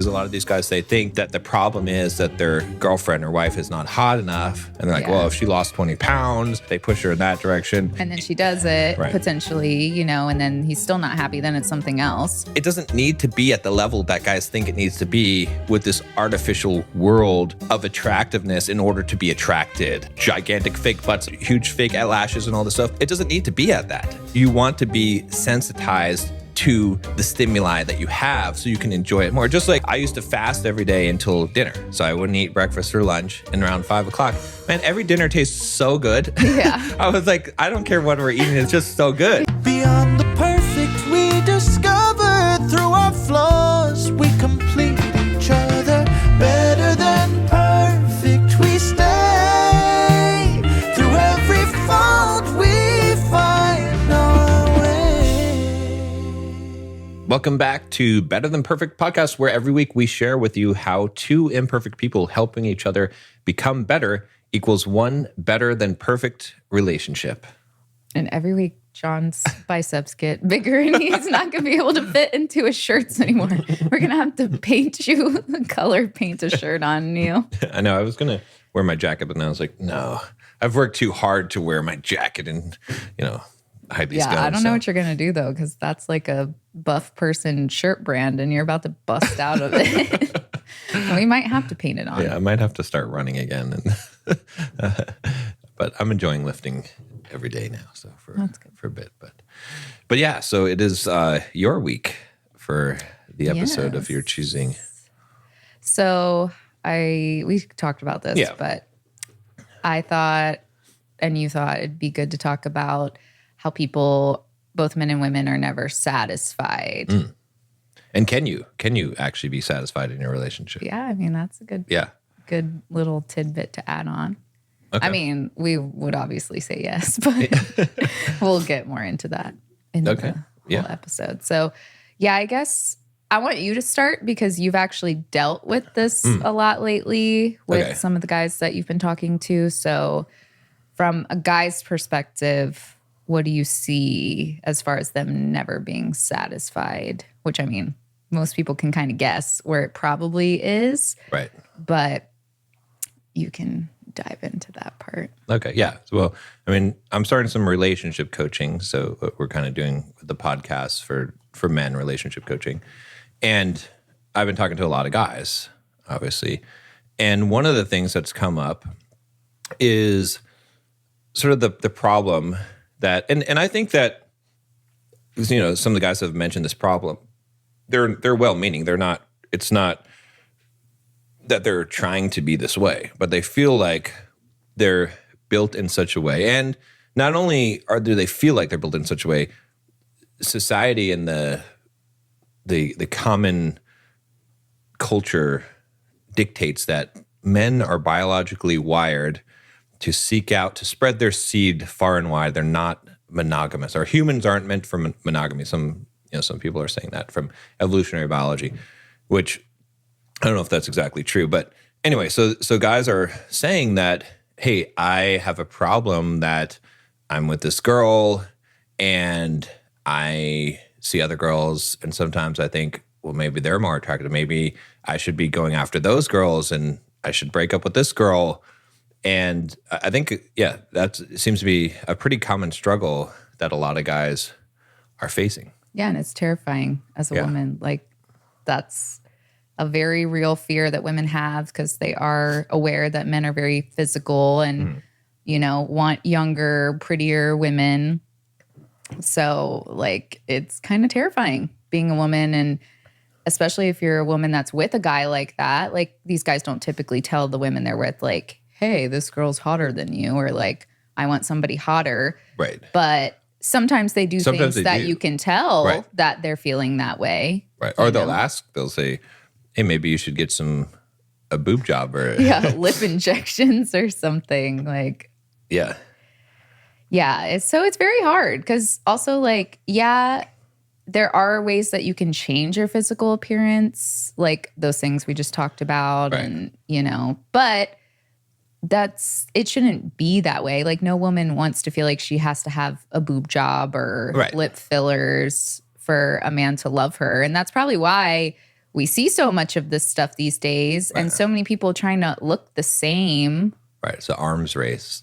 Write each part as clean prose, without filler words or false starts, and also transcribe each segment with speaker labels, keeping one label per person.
Speaker 1: Because a lot of these guys, they think that the problem is that their girlfriend or wife is not hot enough. And they're like, well, if she lost 20 pounds, they push her in that direction.
Speaker 2: And then she does it, potentially, and then he's still not happy. Then it's something else.
Speaker 1: It doesn't need to be at the level that guys think it needs to be with this artificial world of attractiveness in order to be attracted. Gigantic fake butts, huge fake eyelashes and all this stuff. It doesn't need to be at that. You want to be sensitized to the stimuli that you have so you can enjoy it more. Just like I used to fast every day until dinner. So I wouldn't eat breakfast or lunch, and around 5 o'clock, man, every dinner tastes so good.
Speaker 2: Yeah.
Speaker 1: I was like, I don't care what we're eating, it's just so good.
Speaker 3: Beyond the perfect we discover, through our flaws we complete each other. Better than perfect we stay, through every fault we find our way.
Speaker 1: Welcome back to Better Than Perfect podcast, where every week we share with you how two imperfect people helping each other become better equals one better than perfect relationship.
Speaker 2: And every week, John's biceps get bigger and he's not going to be able to fit into his shirts anymore. We're going to have to paint a shirt on you.
Speaker 1: I know. I was going to wear my jacket, but then I was like, no, I've worked too hard to wear my jacket and, hide these guns.
Speaker 2: I don't know what you're going to do, though, because that's like a buff person shirt brand and you're about to bust out of it. We might have to paint it on.
Speaker 1: Yeah, I might have to start running again. But I'm enjoying lifting every day now, so for a bit. But yeah, so it is your week for the episode of your choosing.
Speaker 2: So we talked about this, but I thought, and you thought it'd be good to talk about how people, both men and women, are never satisfied.
Speaker 1: Mm. And can you actually be satisfied in your relationship?
Speaker 2: Yeah, I mean, that's a good little tidbit to add on. Okay. I mean, we would obviously say yes, but we'll get more into that in the whole episode. So, I guess I want you to start because you've actually dealt with this a lot lately with some of the guys that you've been talking to. So, from a guy's perspective, what do you see as far as them never being satisfied? Which, I mean, most people can kind of guess where it probably is. Right. But you can dive into that part.
Speaker 1: Okay, yeah. Well, I mean, I'm starting some relationship coaching. So what we're kind of doing with the podcast for men, relationship coaching. And I've been talking to a lot of guys, obviously. And one of the things that's come up is sort of the problem that, and I think that, some of the guys have mentioned this problem. They're well-meaning. It's not that they're trying to be this way, but they feel like they're built in such a way. And not only do they feel like they're built in such a way, society and the common culture dictates that men are biologically wired to seek out, to spread their seed far and wide. They're not monogamous. Or humans aren't meant for monogamy. Some people are saying that from evolutionary biology, which I don't know if that's exactly true. But anyway, so guys are saying that, hey, I have a problem that I'm with this girl and I see other girls and sometimes I think, well, maybe they're more attractive. Maybe I should be going after those girls and I should break up with this girl. And I think, that seems to be a pretty common struggle that a lot of guys are facing.
Speaker 2: Yeah, and it's terrifying as a woman. Like, that's a very real fear that women have because they are aware that men are very physical and, want younger, prettier women. So, like, it's kind of terrifying being a woman, and especially if you're a woman that's with a guy like that. Like, these guys don't typically tell the women they're with, like, hey, this girl's hotter than you, or like, I want somebody hotter. Right. But sometimes they do things that you can tell that they're feeling that way. Right.
Speaker 1: Or they'll say, hey, maybe you should get a boob job or
Speaker 2: lip injections or something. Like,
Speaker 1: yeah.
Speaker 2: So it's very hard because also, like, there are ways that you can change your physical appearance, like those things we just talked about, and but it shouldn't be that way. Like, no woman wants to feel like she has to have a boob job or lip fillers for a man to love her. And that's probably why we see so much of this stuff these days, and so many people trying to look the same.
Speaker 1: Right. It's an arms race.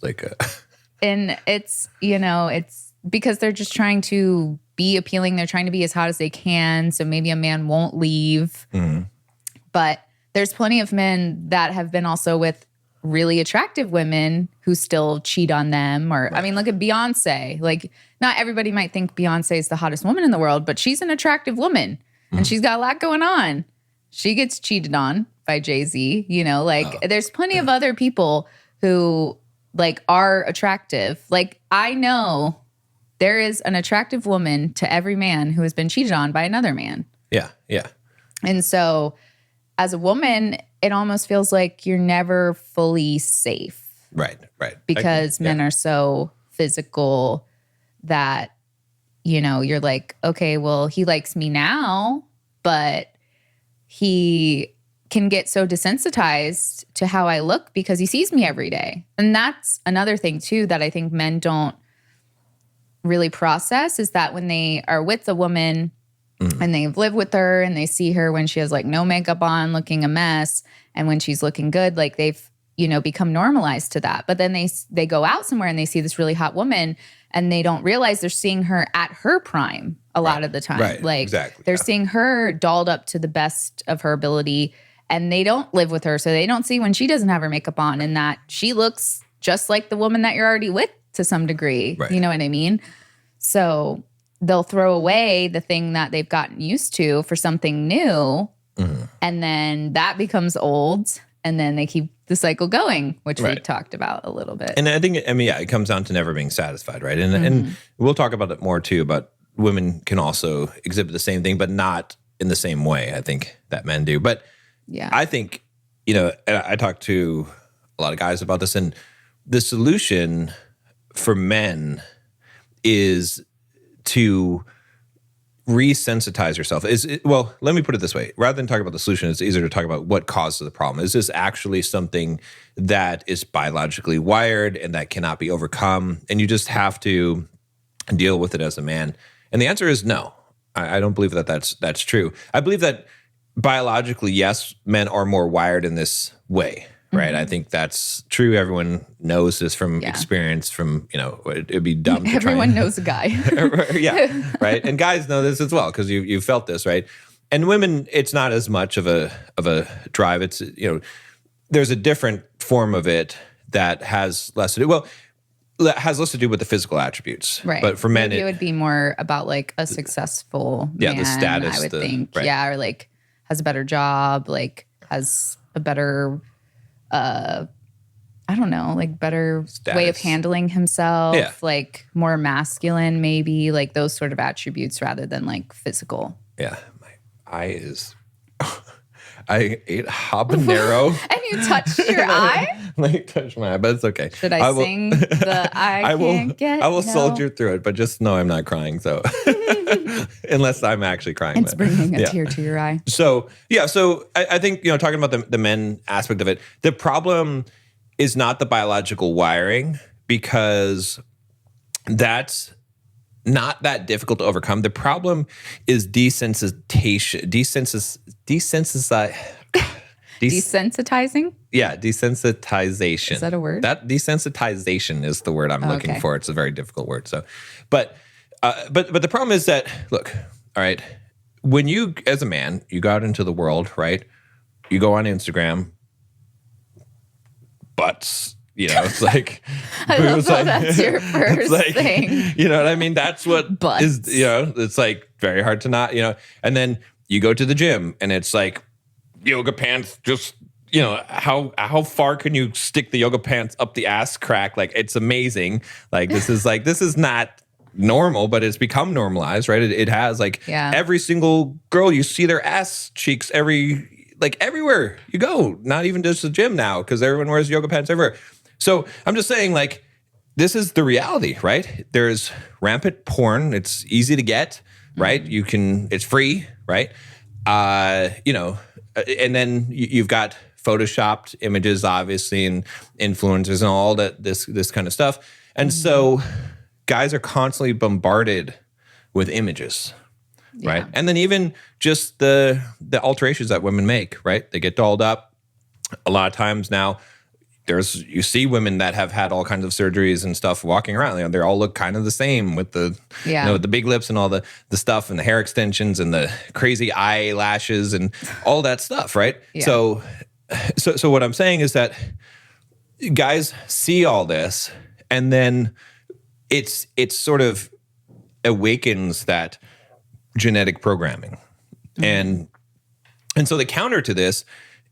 Speaker 2: And it's, it's because they're just trying to be appealing. They're trying to be as hot as they can. So maybe a man won't leave. Mm-hmm. But there's plenty of men that have been also with really attractive women who still cheat on them. Or, I mean, look at Beyonce. Like, not everybody might think Beyonce is the hottest woman in the world, but she's an attractive woman and she's got a lot going on. She gets cheated on by Jay-Z, there's plenty of other people who are attractive. Like, I know there is an attractive woman to every man who has been cheated on by another man.
Speaker 1: Yeah. Yeah.
Speaker 2: And so as a woman, it almost feels like you're never fully safe.
Speaker 1: Right.
Speaker 2: Because men are so physical that, you're like, okay, well, he likes me now, but he can get so desensitized to how I look because he sees me every day. And that's another thing too that I think men don't really process, is that when they are with a woman and they've lived with her and they see her when she has no makeup on, looking a mess, and when she's looking good, they've become normalized to that. But then they go out somewhere and they see this really hot woman and they don't realize they're seeing her at her prime a lot of the time.
Speaker 1: Right. Exactly.
Speaker 2: They're seeing her dolled up to the best of her ability, and they don't live with her, so they don't see when she doesn't have her makeup on and that she looks just like the woman that you're already with to some degree. Right. You know what I mean? So they'll throw away the thing that they've gotten used to for something new, and then that becomes old, and then they keep the cycle going, which we talked about a little bit.
Speaker 1: And I think, it comes down to never being satisfied, right? And we'll talk about it more too, but women can also exhibit the same thing, but not in the same way, I think, that men do. But yeah, I think, I talk to a lot of guys about this, and the solution for men is to resensitize yourself. Well, let me put it this way. Rather than talk about the solution, it's easier to talk about what causes the problem. Is this actually something that is biologically wired and that cannot be overcome, and you just have to deal with it as a man? And the answer is no. I don't believe that's true. I believe that biologically, yes, men are more wired in this way, right? I think that's true. Everyone knows this from experience, from, it'd be dumb to
Speaker 2: Everyone knows a guy.
Speaker 1: Yeah, right? And guys know this as well because you felt this, right? And women, it's not as much of a drive. It's, there's a different form of it that has less to do. Well, that has less to do with the physical attributes.
Speaker 2: Right.
Speaker 1: But for men,
Speaker 2: it would be more about a successful man,
Speaker 1: the status.
Speaker 2: I would think. Right. Yeah, or has a better job, has a better, I don't know, better status. Way of handling himself, more masculine maybe, those sort of attributes rather than physical.
Speaker 1: Yeah, my eye is... I ate habanero.
Speaker 2: And you touched your eye?
Speaker 1: Touched my eye, but it's okay.
Speaker 2: Should I sing the I
Speaker 1: will soldier through it, but just know I'm not crying, so... Unless I'm actually crying.
Speaker 2: It's bringing a tear to your eye.
Speaker 1: So, I think, talking about the men aspect of it, the problem is not the biological wiring, because that's not that difficult to overcome. The problem is desensitization.
Speaker 2: Desensitizing?
Speaker 1: Yeah, desensitization.
Speaker 2: Is that a word?
Speaker 1: That desensitization is the word I'm looking for. It's a very difficult word. So, but the problem is that, look, all right, when you, as a man, you go out into the world, right? You go on Instagram, butts. It's
Speaker 2: I love how that's your first thing.
Speaker 1: You know what I mean? That's what
Speaker 2: butts.
Speaker 1: Is, it's very hard to not, and then you go to the gym and it's yoga pants, just, how far can you stick the yoga pants up the ass crack? It's amazing. This is not normal, but it's become normalized, right? It has every single girl, you see their ass cheeks everywhere you go, not even just the gym now, because everyone wears yoga pants everywhere. So I'm just saying, this is the reality, right? There's rampant porn. It's easy to get, right? It's free, right? And then you've got photoshopped images, obviously, and influencers and all that, this kind of stuff. And so guys are constantly bombarded with images, right? And then even just the alterations that women make, right? They get dolled up. A lot of times now, you see women that have had all kinds of surgeries and stuff walking around. They all look kind of the same with the with the big lips and all the stuff and the hair extensions and the crazy eyelashes and all that stuff, right? Yeah. So what I'm saying is that guys see all this, and then it's sort of awakens that genetic programming, and so the counter to this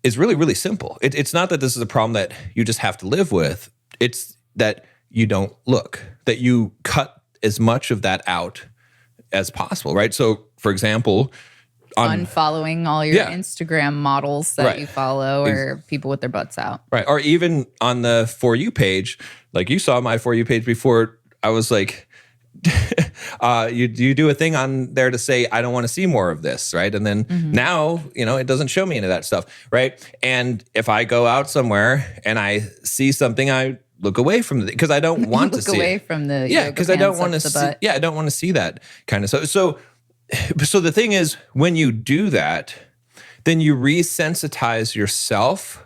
Speaker 1: is really, really simple. It's not that this is a problem that you just have to live with. It's that you don't look, that you cut as much of that out as possible, right? So, for example,
Speaker 2: unfollowing all your Instagram models that you follow, or people with their butts out.
Speaker 1: Right. Or even on the For You page, like you saw my For You page before, I was like, you do a thing on there to say, I don't want to see more of this, right? And then now, it doesn't show me any of that stuff, right? And if I go out somewhere and I see something, I look away from it because I don't want to see
Speaker 2: look away from the
Speaker 1: because I don't want to see I don't want to see that kind of stuff. So the thing is, when you do that, then you resensitize yourself,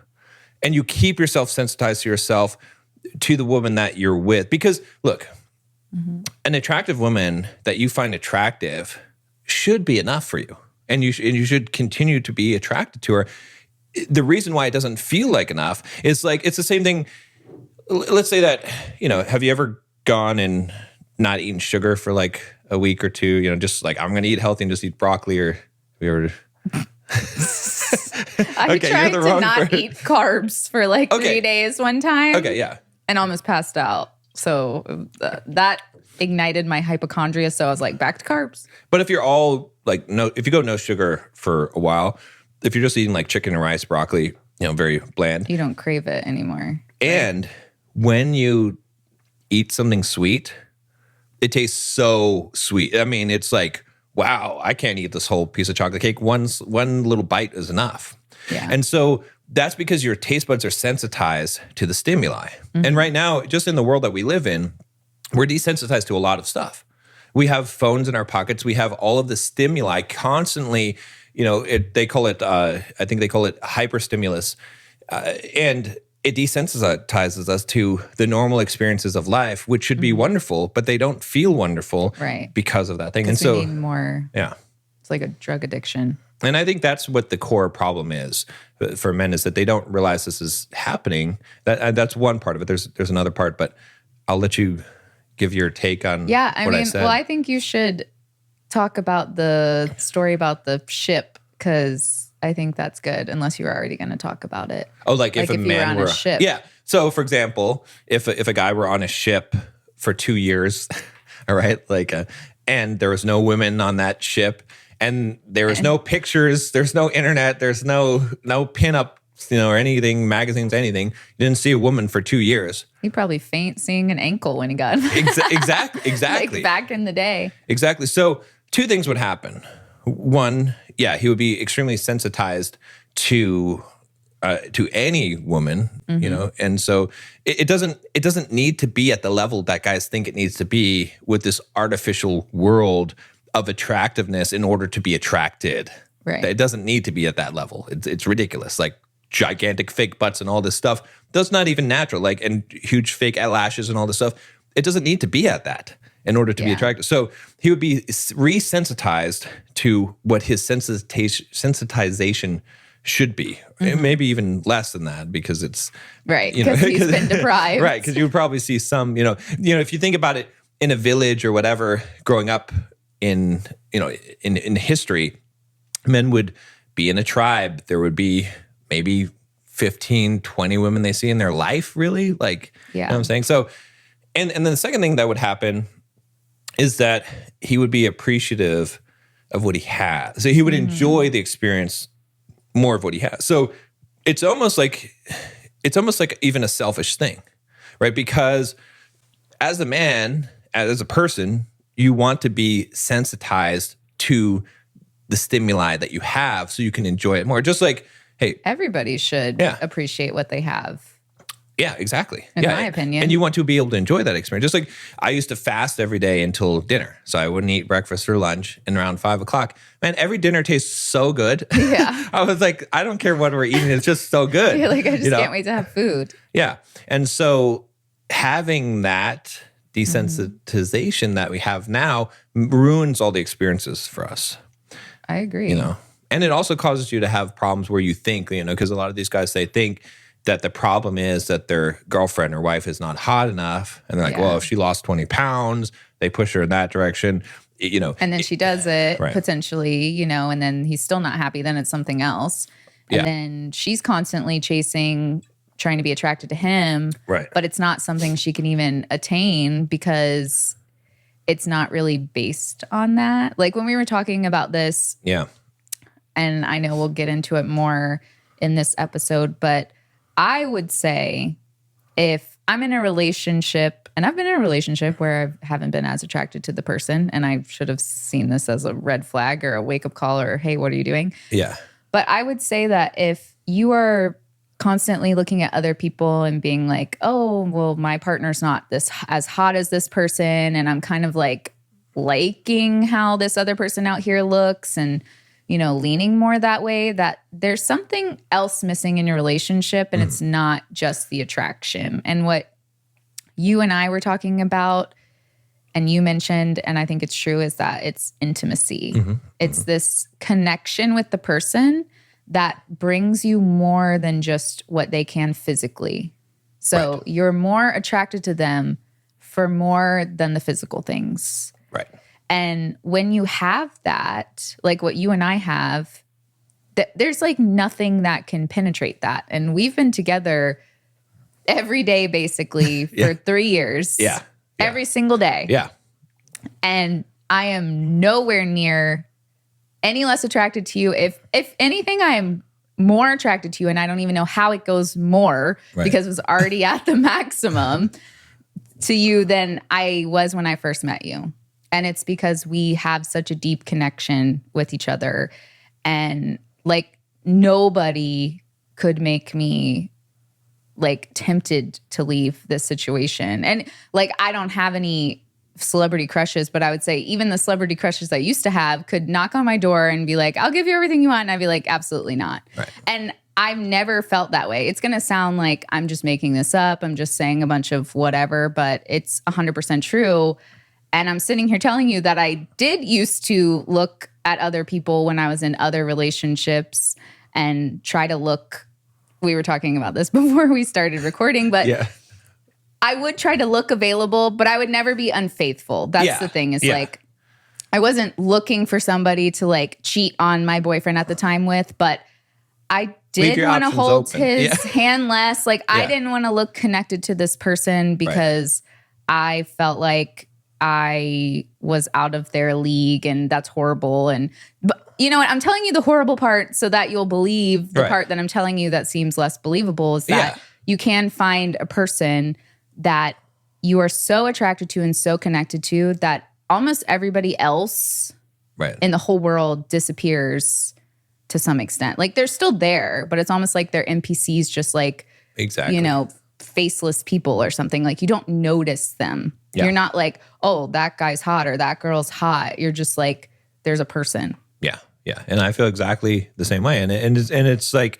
Speaker 1: and you keep yourself sensitized to yourself, to the woman that you're with. Because look, an attractive woman that you find attractive should be enough for you. And you should continue to be attracted to her. The reason why it doesn't feel like enough is like, it's the same thing. Let's say that, have you ever gone and not eaten sugar for like a week or two, just like, I'm going to eat healthy and just eat broccoli, or have you ever...
Speaker 2: I tried to not eat carbs for like 3 days one time.
Speaker 1: Okay, yeah.
Speaker 2: And almost passed out. So that ignited my hypochondria. So I was like, back to carbs.
Speaker 1: But if you're all like, if you go no sugar for a while, if you're just eating like chicken and rice, broccoli, very bland.
Speaker 2: You don't crave it anymore.
Speaker 1: And when you eat something sweet, it tastes so sweet. I mean, it's like, wow, I can't eat this whole piece of chocolate cake. One little bite is enough. Yeah. And so that's because your taste buds are sensitized to the stimuli. And right now, just in the world that we live in, we're desensitized to a lot of stuff. We have phones in our pockets. We have all of the stimuli constantly, they call it, I think they call it hyperstimulus. And it desensitizes us to the normal experiences of life, which should be wonderful, but they don't feel wonderful because of that thing. And so,
Speaker 2: we need more.
Speaker 1: Yeah.
Speaker 2: It's like a drug addiction.
Speaker 1: And I think that's what the core problem is for men, is that they don't realize this is happening. That's one part of it. There's another part, but I'll let you give your take on what I said.
Speaker 2: Well, I think you should talk about the story about the ship, because I think that's good, unless you were already going to talk about it.
Speaker 1: Oh, like if a man were on a ship. Yeah. So, for example, if a guy were on a ship for 2 years, all right, and there was no women on that ship, and there was no pictures, there's no internet, there's no pinup, or anything, magazines, anything. You didn't see a woman for 2 years.
Speaker 2: He'd probably faint seeing an ankle when he got
Speaker 1: exactly.
Speaker 2: like back in the day.
Speaker 1: Exactly. So 2 things would happen. One, he would be extremely sensitized to any woman, and so it doesn't need to be at the level that guys think it needs to be with this artificial world of attractiveness in order to be attracted. Right. It doesn't need to be at that level. It's ridiculous. Like gigantic fake butts and all this stuff. That's not even natural. Like, and huge fake lashes and all this stuff. It doesn't need to be at that in order to be attractive. So he would be resensitized to what his sensitization should be. Maybe even less than that, because it's
Speaker 2: because he's been deprived.
Speaker 1: Right, because you would probably see some, if you think about it in a village or whatever, growing up in history, men would be in a tribe. There would be maybe 15, 20 women they see in their life, really. Like, you know what I'm saying? So, and then the second thing that would happen is that he would be appreciative of what he has. So he would enjoy the experience more of what he has. So it's almost like even a selfish thing, right? Because as a man, as a person, you want to be sensitized to the stimuli that you have so you can enjoy it more. Just like, hey,
Speaker 2: everybody should appreciate what they have.
Speaker 1: Yeah, exactly.
Speaker 2: In my opinion.
Speaker 1: And you want to be able to enjoy that experience. Just like I used to fast every day until dinner. So I wouldn't eat breakfast or lunch. And around 5 o'clock, man, every dinner tastes so good.
Speaker 2: Yeah.
Speaker 1: I was like, I don't care what we're eating. It's just so good.
Speaker 2: You're like, I just can't wait to have food.
Speaker 1: Yeah. And so having that desensitization that we have now ruins all the experiences for us.
Speaker 2: I agree.
Speaker 1: You know, and it also causes you to have problems where you think, you know, because a lot of these guys, they think that the problem is that their girlfriend or wife is not hot enough. And they're like, well, if she lost 20 pounds, they push her in that direction, you know.
Speaker 2: And then she does it potentially, you know, and then he's still not happy. Then it's something else. And then she's constantly trying to be attracted to him.
Speaker 1: Right.
Speaker 2: But it's not something she can even attain because it's not really based on that. Like when we were talking about this.
Speaker 1: Yeah.
Speaker 2: And I know we'll get into it more in this episode, but I would say if I'm in a relationship, and I've been in a relationship where I haven't been as attracted to the person, and I should have seen this as a red flag or a wake-up call or, hey, what are you doing?
Speaker 1: Yeah.
Speaker 2: But I would say that if you are constantly looking at other people and being like, oh, well, my partner's not as hot as this person, and I'm kind of like liking how this other person out here looks and you know, leaning more that way, that there's something else missing in your relationship and it's not just the attraction. And what you and I were talking about and you mentioned, and I think it's true, is that it's intimacy. It's this connection with the person that brings you more than just what they can physically. So you're more attracted to them for more than the physical things.
Speaker 1: Right.
Speaker 2: And when you have that, like what you and I have, there's like nothing that can penetrate that. And we've been together every day basically for 3 years.
Speaker 1: Yeah.
Speaker 2: Every single day.
Speaker 1: Yeah.
Speaker 2: And I am nowhere near any less attracted to you. If anything, I am more attracted to you, and I don't even know how it goes more because it was already at the maximum to you than I was when I first met you. And it's because we have such a deep connection with each other. And like nobody could make me like tempted to leave this situation. And like I don't have any celebrity crushes, but I would say even the celebrity crushes I used to have could knock on my door and be like, I'll give you everything you want. And I'd be like, absolutely not. Right. And I've never felt that way. It's going to sound like I'm just making this up. I'm just saying a bunch of whatever, but it's 100% true. And I'm sitting here telling you that I did used to look at other people when I was in other relationships and try to look. We were talking about this before we started recording, but I would try to look available, but I would never be unfaithful. That's the thing is like, I wasn't looking for somebody to like cheat on my boyfriend at the time with, but I did want to hold his hand less. Like I didn't want to look connected to this person because I felt like I was out of their league and that's horrible. But you know what? I'm telling you the horrible part so that you'll believe the part that I'm telling you that seems less believable is that you can find a person that you are so attracted to and so connected to that almost everybody else in the whole world disappears to some extent. Like they're still there, but it's almost like they're NPCs, just like, you know, faceless people or something. Like you don't notice them. You're not like, oh, that guy's hot or that girl's hot. You're just like, there's a person. Yeah.
Speaker 1: Yeah. And I feel exactly the same way. And it's like,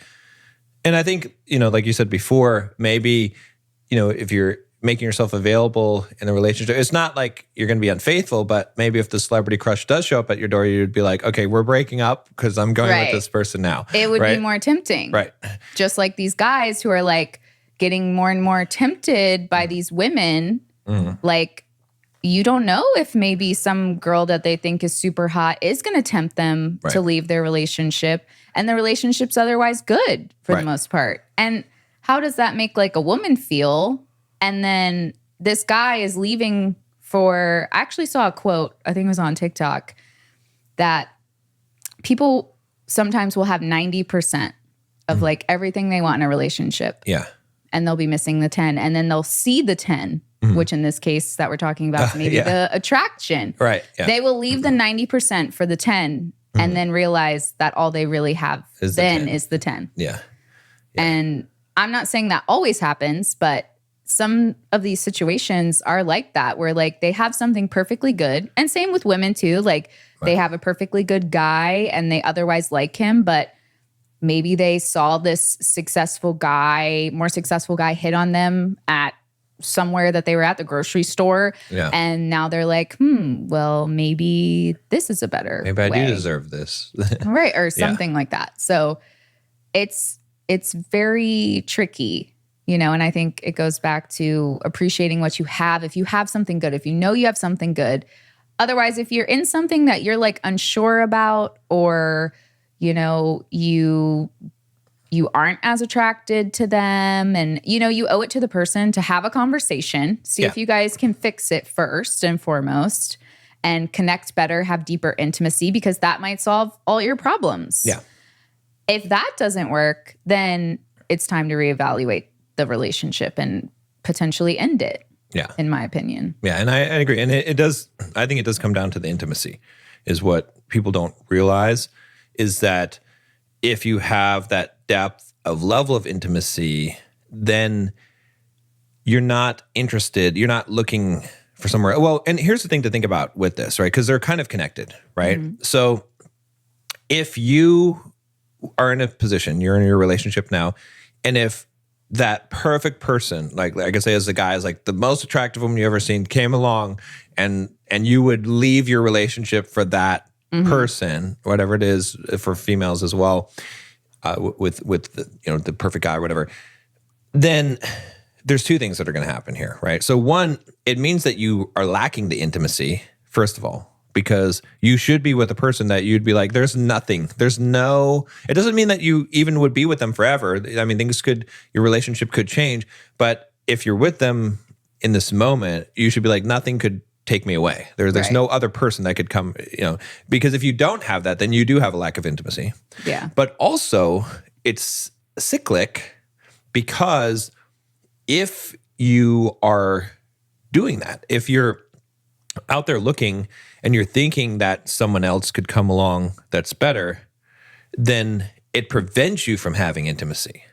Speaker 1: and I think, you know, like you said before, maybe, you know, if you're making yourself available in a relationship, it's not like you're going to be unfaithful, but maybe if the celebrity crush does show up at your door, you'd be like, okay, we're breaking up because I'm going with this person now.
Speaker 2: It would be more tempting.
Speaker 1: Right.
Speaker 2: Just like these guys who are like getting more and more tempted by these women. Like, you don't know if maybe some girl that they think is super hot is going to tempt them to leave their relationship, and the relationship's otherwise good for the most part. And how does that make like a woman feel? And then this guy is leaving for, I actually saw a quote, I think it was on TikTok, that people sometimes will have 90% of like everything they want in a relationship. Yeah. And they'll be missing the 10. And then they'll see the 10, which in this case that we're talking about is maybe the attraction. Right. Yeah. They will leave the 90% for the 10 and then realize that all they really have is the 10. Yeah. And I'm not saying that always happens, but some of these situations are like that, where like they have something perfectly good. And same with women too. Like they have a perfectly good guy and they otherwise like him, but maybe they saw this more successful guy hit on them at somewhere that they were at, the grocery store.
Speaker 1: Yeah.
Speaker 2: And now they're like, well, maybe this is a better
Speaker 1: Maybe I
Speaker 2: way.
Speaker 1: do deserve this.
Speaker 2: Right. Or something like that. So it's very tricky, you know, and I think it goes back to appreciating what you have. If you have something good, if you know you have something good. Otherwise, if you're in something that you're like unsure about, or, you know, you aren't as attracted to them, and, you know, you owe it to the person to have a conversation, see if you guys can fix it first and foremost, and connect better, have deeper intimacy, because that might solve all your problems.
Speaker 1: Yeah.
Speaker 2: If that doesn't work, then it's time to reevaluate the relationship and potentially end it.
Speaker 1: Yeah.
Speaker 2: In my opinion.
Speaker 1: Yeah. And I agree. And it does, I think it does come down to the intimacy, is what people don't realize, is that if you have that depth of level of intimacy, then you're not interested, you're not looking for somewhere. Well, and here's the thing to think about with this, right? Because they're kind of connected, right? Mm-hmm. So if you are in a position, you're in your relationship now, and if that perfect person, like I can say as a guy, is like the most attractive woman you ever seen, came along, and you would leave your relationship for that person, whatever it is, for females as well, with the, you know, the perfect guy or whatever, then there's two things that are going to happen here, right? So one, it means that you are lacking the intimacy, first of all, because you should be with a person that you'd be like, it doesn't mean that you even would be with them forever. I mean, your relationship could change, but if you're with them in this moment, you should be like, nothing could take me away. There's no other person that could come, you know, because if you don't have that, then you do have a lack of intimacy.
Speaker 2: Yeah.
Speaker 1: But also it's cyclic, because if you are doing that, if you're out there looking and you're thinking that someone else could come along that's better, then it prevents you from having intimacy.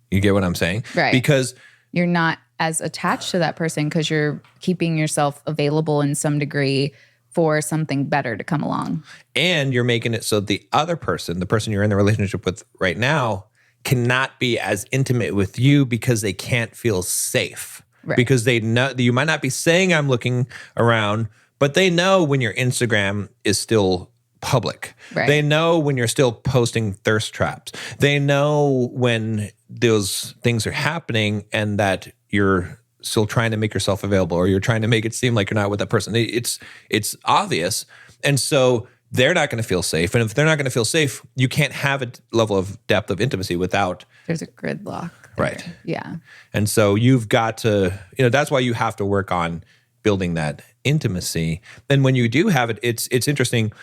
Speaker 1: You get what I'm saying?
Speaker 2: Right.
Speaker 1: Because
Speaker 2: you're not as attached to that person because you're keeping yourself available in some degree for something better to come along.
Speaker 1: And you're making it so the other person, the person you're in the relationship with right now, cannot be as intimate with you because they can't feel safe. Right. Because they know, you might not be saying I'm looking around, but they know when your Instagram is still public. Right. They know when you're still posting thirst traps. They know when those things are happening and that you're still trying to make yourself available, or you're trying to make it seem like you're not with that person. It's obvious. And so they're not going to feel safe. And if they're not going to feel safe, you can't have a level of depth of intimacy without...
Speaker 2: There's a gridlock there.
Speaker 1: Right.
Speaker 2: Yeah.
Speaker 1: And so you've got to, you know, that's why you have to work on building that intimacy. And when you do have it, it's interesting.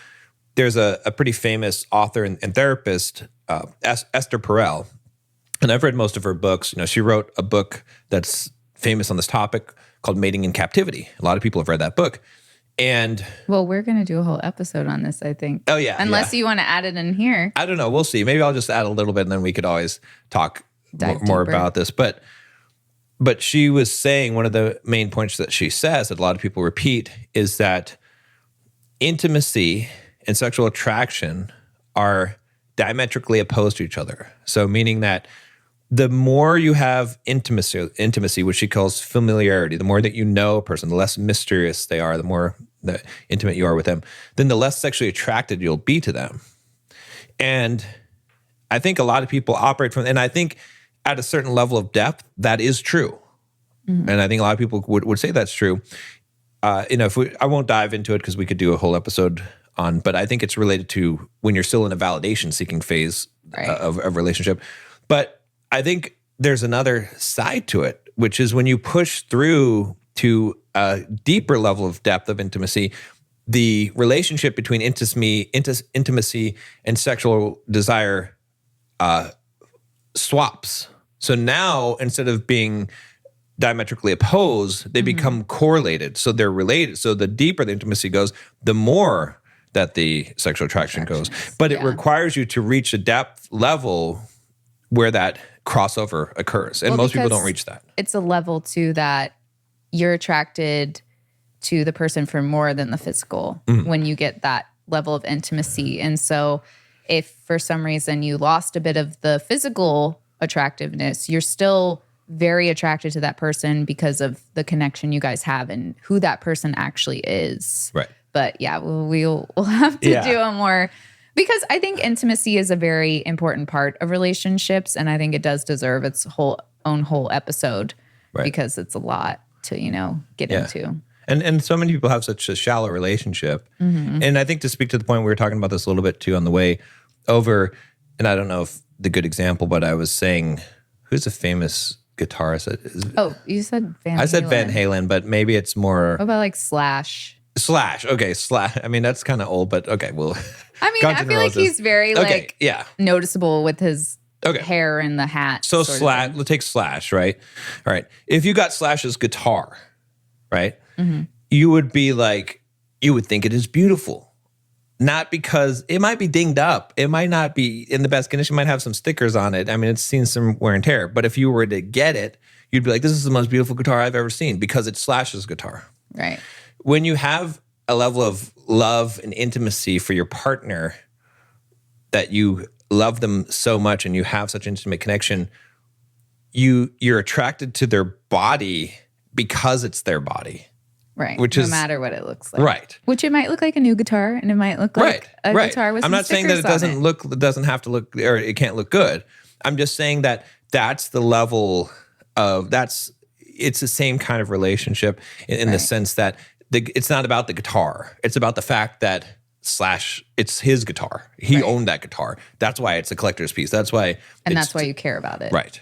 Speaker 1: There's a pretty famous author and therapist, Esther Perel, and I've read most of her books. You know, she wrote a book that's famous on this topic called Mating in Captivity. A lot of people have read that book. And
Speaker 2: well, we're going to do a whole episode on this, I think.
Speaker 1: Oh, yeah.
Speaker 2: Unless you want to add it in here.
Speaker 1: I don't know. We'll see. Maybe I'll just add a little bit and then we could always talk more about this. But she was saying, one of the main points that she says that a lot of people repeat is that intimacy and sexual attraction are diametrically opposed to each other. So meaning that the more you have intimacy, which she calls familiarity, the more that you know a person, the less mysterious they are, the more intimate you are with them, then the less sexually attracted you'll be to them. And I think a lot of people operate from, and I think at a certain level of depth, that is true. Mm-hmm. And I think a lot of people would say that's true. You know, I won't dive into it because we could do a whole episode on, but I think it's related to when you're still in a validation seeking phase of relationship. But I think there's another side to it, which is when you push through to a deeper level of depth of intimacy, the relationship between intimacy and sexual desire swaps. So now, instead of being diametrically opposed, they become correlated. So they're related. So the deeper the intimacy goes, the more that the sexual attraction goes. But it requires you to reach a depth level where that crossover occurs. And most people don't reach that.
Speaker 2: It's a level too that you're attracted to the person for more than the physical when you get that level of intimacy. And so if for some reason you lost a bit of the physical attractiveness, you're still very attracted to that person because of the connection you guys have and who that person actually is.
Speaker 1: Right.
Speaker 2: But yeah, we'll have to do a more, because I think intimacy is a very important part of relationships, and I think it does deserve its own whole episode because it's a lot to, get into.
Speaker 1: And so many people have such a shallow relationship. And I think to speak to the point, we were talking about this a little bit too on the way over, and I don't know if the good example, but I was saying, who's a famous guitarist?
Speaker 2: You said Van Halen.
Speaker 1: I said Van Halen, but maybe it's more...
Speaker 2: What about like Slash?
Speaker 1: Slash. Okay, Slash. I mean, that's kind of old, but okay, well...
Speaker 2: I mean, I feel like he's very noticeable with his hair and the hat.
Speaker 1: So Slash, let's take Slash, right? All right. If you got Slash's guitar, right? You would be like, you would think it is beautiful. Not because it might be dinged up. It might not be in the best condition. It might have some stickers on it. I mean, it's seen some wear and tear. But if you were to get it, you'd be like, this is the most beautiful guitar I've ever seen because it's Slash's guitar.
Speaker 2: Right.
Speaker 1: When you have a level of love and intimacy for your partner, that you love them so much and you have such intimate connection, you're attracted to their body because it's their body.
Speaker 2: Right.
Speaker 1: Which
Speaker 2: no
Speaker 1: is,
Speaker 2: matter what it looks like.
Speaker 1: Right.
Speaker 2: Which it might look like a new guitar and it might look like a guitar with some
Speaker 1: I'm not saying that it doesn't have to look, or it can't look good. I'm just saying that that's the level of, it's the same kind of relationship in the sense that it's not about the guitar. It's about the fact that Slash, it's his guitar. He owned that guitar. That's why it's a collector's piece. That's why.
Speaker 2: And that's why you care about it.
Speaker 1: Right.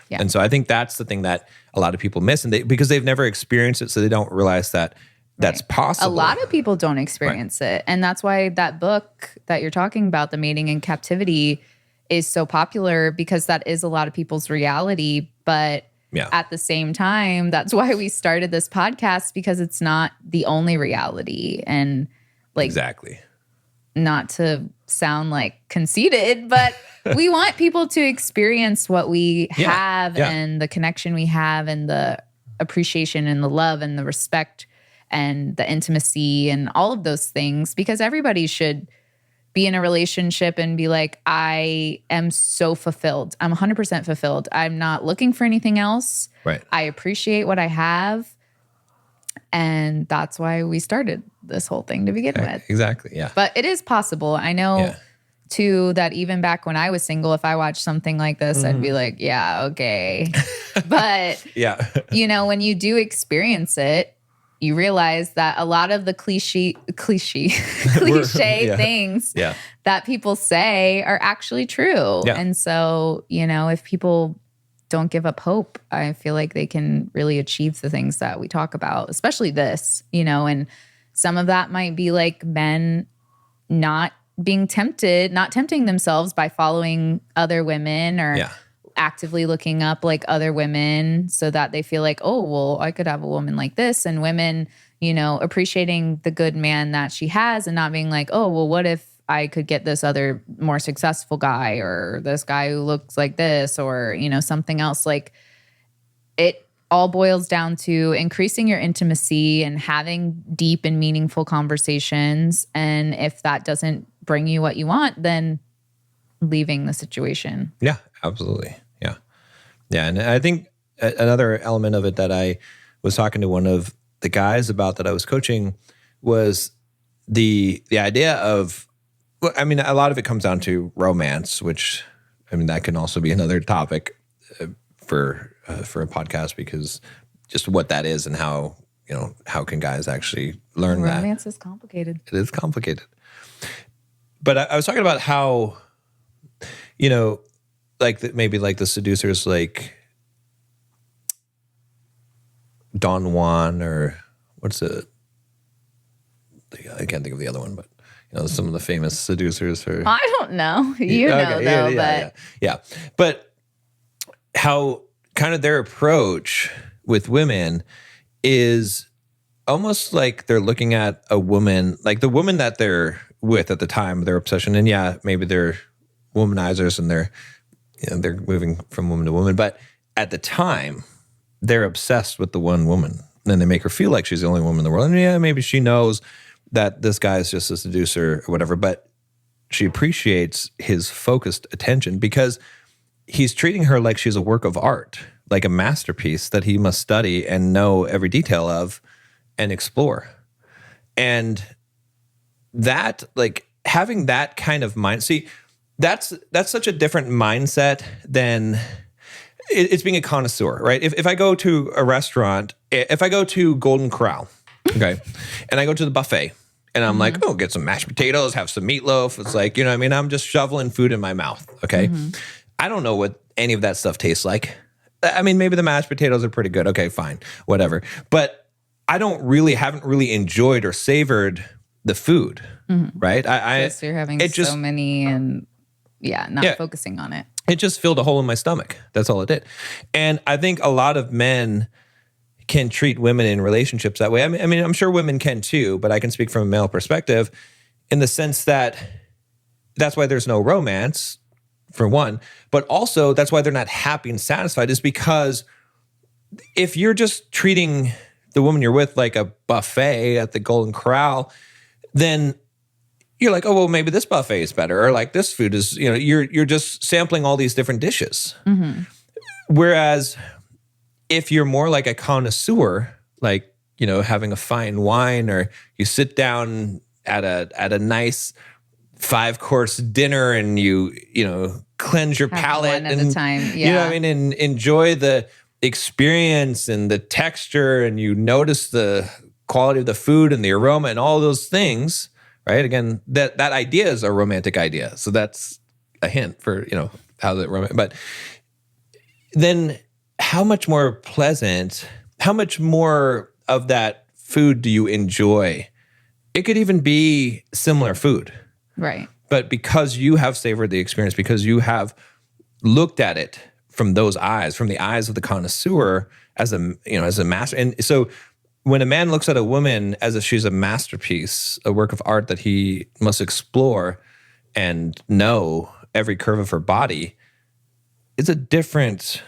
Speaker 1: Yeah. And so I think that's the thing that a lot of people miss, and because they've never experienced it, so they don't realize that that's possible.
Speaker 2: A lot of people don't experience it. And that's why that book that you're talking about, The Mating in Captivity, is so popular, because that is a lot of people's reality. But at the same time, that's why we started this podcast, because it's not the only reality. And
Speaker 1: exactly.
Speaker 2: Not to sound like conceited, but we want people to experience what we have and the connection we have and the appreciation and the love and the respect and the intimacy and all of those things, because everybody should be in a relationship and be like, I am so fulfilled. I'm 100% fulfilled. I'm not looking for anything else.
Speaker 1: Right.
Speaker 2: I appreciate what I have. And that's why we started this whole thing to begin with.
Speaker 1: Exactly, yeah.
Speaker 2: But it is possible. I know, too, that even back when I was single, if I watched something like this, I'd be like, yeah, okay. But, when you do experience it, you realize that a lot of the cliche things that people say are actually true. Yeah. And so, if people don't give up hope, I feel like they can really achieve the things that we talk about, especially this, and some of that might be like men not tempting themselves by following other women or actively looking up like other women so that they feel like, oh, well, I could have a woman like this, and women, appreciating the good man that she has and not being like, oh, well, what if I could get this other more successful guy or this guy who looks like this or, something else. Like, it all boils down to increasing your intimacy and having deep and meaningful conversations. And if that doesn't bring you what you want, then leaving the situation.
Speaker 1: Yeah, absolutely. Yeah. Yeah. And I think another element of it that I was talking to one of the guys about that I was coaching was the idea of, I mean, a lot of it comes down to romance, which, I mean, that can also be another topic for a podcast, because just what that is and how, how can guys actually learn that?
Speaker 2: Romance is complicated.
Speaker 1: It is complicated. But I was talking about how, maybe like the seducers, like Don Juan, or what's it? I can't think of the other one, but some of the famous seducers are.
Speaker 2: I don't know.
Speaker 1: Yeah. But how kind of their approach with women is almost like they're looking at a woman, like the woman that they're with at the time of their obsession. And maybe they're womanizers and they're they're moving from woman to woman. But at the time, they're obsessed with the one woman. And they make her feel like she's the only woman in the world. And yeah, maybe she knows that this guy is just a seducer or whatever, but she appreciates his focused attention because he's treating her like she's a work of art, like a masterpiece that he must study and know every detail of and explore. And that, like, having that kind of mind, see, that's such a different mindset than it's being a connoisseur, right? If I go to a restaurant, if I go to Golden Corral, okay, and I go to the buffet, and I'm like, oh, get some mashed potatoes, have some meatloaf. It's like, you know what I mean? I'm just shoveling food in my mouth, okay? I don't know what any of that stuff tastes like. I mean, maybe the mashed potatoes are pretty good. Okay, fine, whatever. But I haven't really enjoyed or savored the food, right?
Speaker 2: So you're having so many and not focusing on it.
Speaker 1: It just filled a hole in my stomach. That's all it did. And I think a lot of men can treat women in relationships that way. I mean, I'm sure women can too, but I can speak from a male perspective in the sense that that's why there's no romance, for one, but also that's why they're not happy and satisfied, is because if you're just treating the woman you're with like a buffet at the Golden Corral, then you're like, oh, well, maybe this buffet is better, or like this food is, you know, you're just sampling all these different dishes. Whereas if you're more like a connoisseur, like, you know, having a fine wine, or you sit down at a nice 5-course dinner and you know, cleanse your palate
Speaker 2: one at a time. Yeah.
Speaker 1: You know what I mean? And enjoy the experience and the texture, and you notice the quality of the food and the aroma and all those things. Right. Again, that idea is a romantic idea. So that's a hint for, you know, how the romantic, but then how much more pleasant, how much more of that food do you enjoy? It could even be similar food.
Speaker 2: Right.
Speaker 1: But because you have savored the experience, because you have looked at it from those eyes, from the eyes of the connoisseur as a master. And so when a man looks at a woman as if she's a masterpiece, a work of art that he must explore and know every curve of her body, it's a different,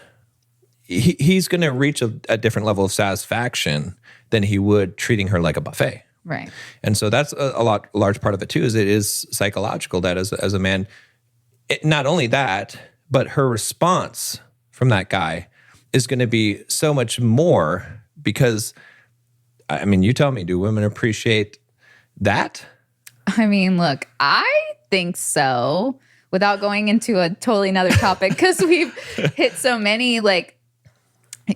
Speaker 1: he's going to reach a different level of satisfaction than he would treating her like a buffet.
Speaker 2: Right.
Speaker 1: And so that's a large part of it too, is it is psychological that as a man, not only that, but her response from that guy is going to be so much more because, I mean, you tell me, do women appreciate that?
Speaker 2: I mean, look, I think so, without going into a totally another topic, because we've hit so many, like,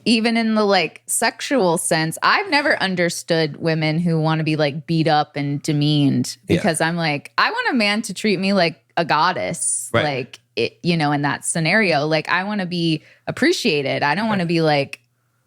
Speaker 2: even in the like sexual sense, I've never understood women who want to be like beat up and demeaned, because I'm like, I want a man to treat me like a goddess, like, it, you know, in that scenario, like I want to be appreciated. I don't want to be like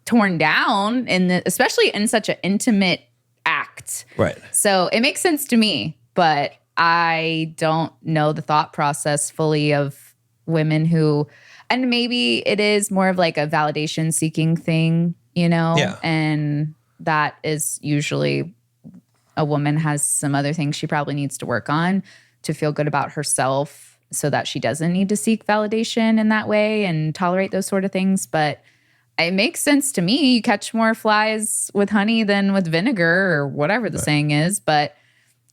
Speaker 2: torn down especially in such an intimate act.
Speaker 1: Right.
Speaker 2: So it makes sense to me, but I don't know the thought process fully of women who, and maybe it is more of like a validation seeking thing, you know?
Speaker 1: Yeah.
Speaker 2: And that is usually a woman has some other things she probably needs to work on to feel good about herself so that she doesn't need to seek validation in that way and tolerate those sort of things. But it makes sense to me. You catch more flies with honey than with vinegar, or whatever the saying is. But